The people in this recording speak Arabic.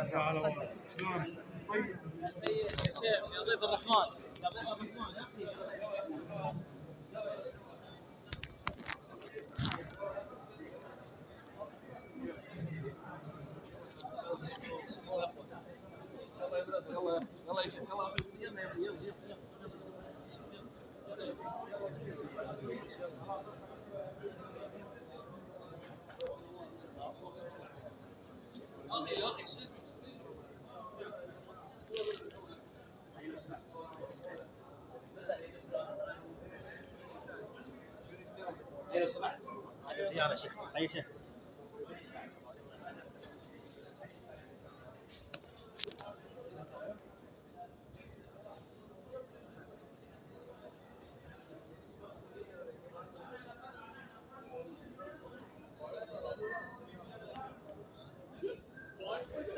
تعالى شلون؟ طيب يا ضيف الرحمن يا ضيف الرحمن. يلا يا بلاد يلا يلا يا شيخ يلا لو سمحت هذه زيارة شيخ. أي شيخ.